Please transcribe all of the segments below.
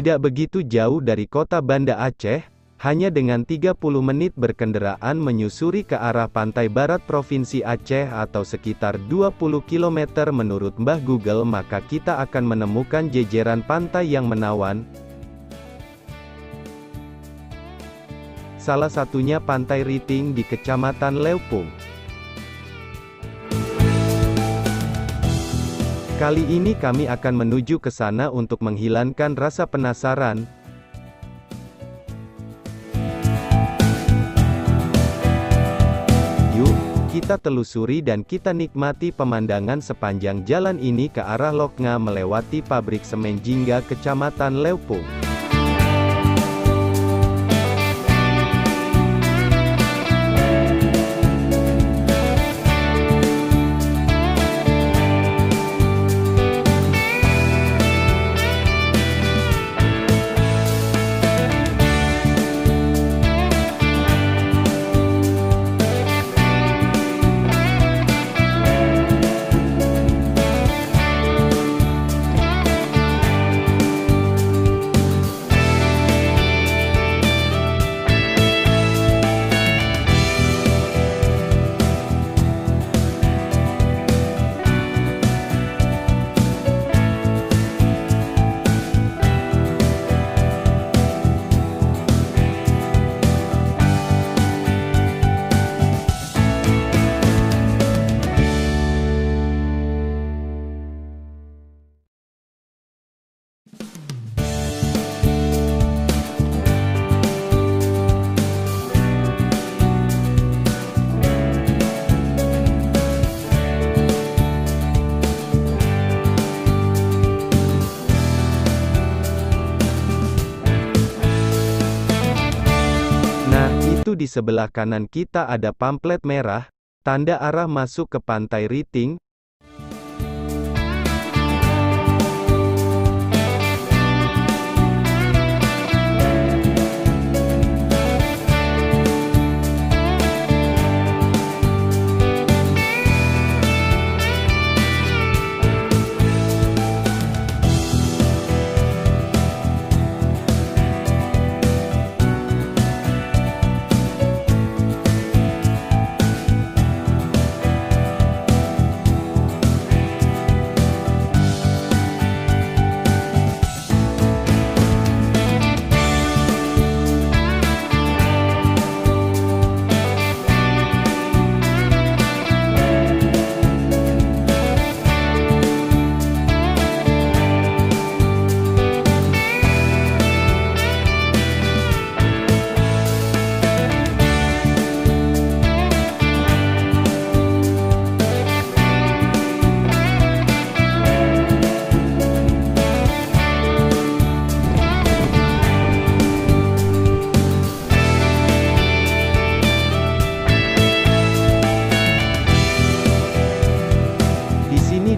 Tidak begitu jauh dari kota Banda Aceh, hanya dengan 30 menit berkendaraan menyusuri ke arah pantai barat Provinsi Aceh atau sekitar 20 km menurut Mbah Google, maka kita akan menemukan jejeran pantai yang menawan. Salah satunya Pantai Riting di Kecamatan Leupung. Kali ini kami akan menuju ke sana untuk menghilangkan rasa penasaran. Yuk, kita telusuri dan kita nikmati pemandangan sepanjang jalan ini ke arah Loknga melewati pabrik semen Jingga Kecamatan Leupung. Di sebelah kanan kita ada pamflet merah, tanda arah masuk ke Pantai Riting.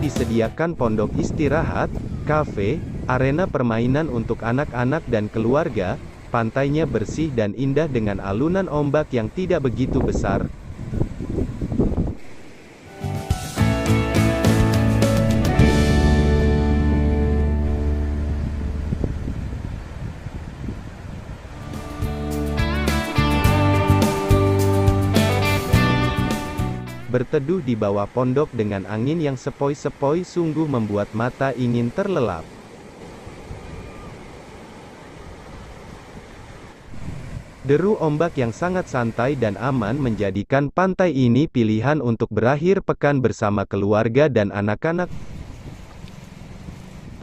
Disediakan pondok istirahat, kafe, arena permainan untuk anak-anak dan keluarga. Pantainya bersih dan indah dengan alunan ombak yang tidak begitu besar. Berteduh di bawah pondok dengan angin yang sepoi-sepoi sungguh membuat mata ingin terlelap. Deru ombak yang sangat santai dan aman menjadikan pantai ini pilihan untuk berakhir pekan bersama keluarga dan anak-anak.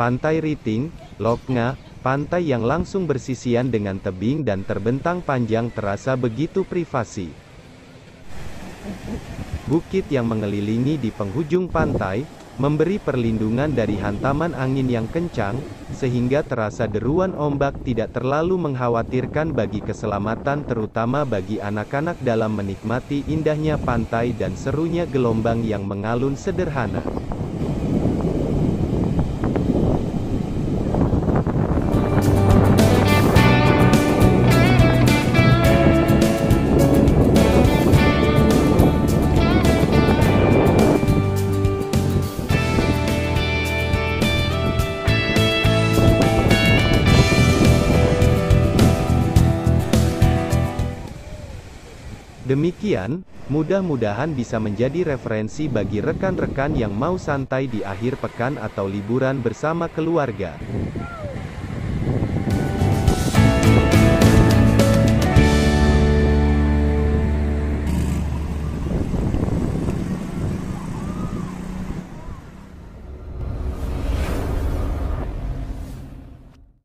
Pantai Riting, Loknga, pantai yang langsung bersisian dengan tebing dan terbentang panjang terasa begitu privasi. Bukit yang mengelilingi di penghujung pantai, memberi perlindungan dari hantaman angin yang kencang, sehingga terasa deruan ombak tidak terlalu mengkhawatirkan bagi keselamatan terutama bagi anak-anak dalam menikmati indahnya pantai dan serunya gelombang yang mengalun sederhana. Demikian, mudah-mudahan bisa menjadi referensi bagi rekan-rekan yang mau santai di akhir pekan atau liburan bersama keluarga.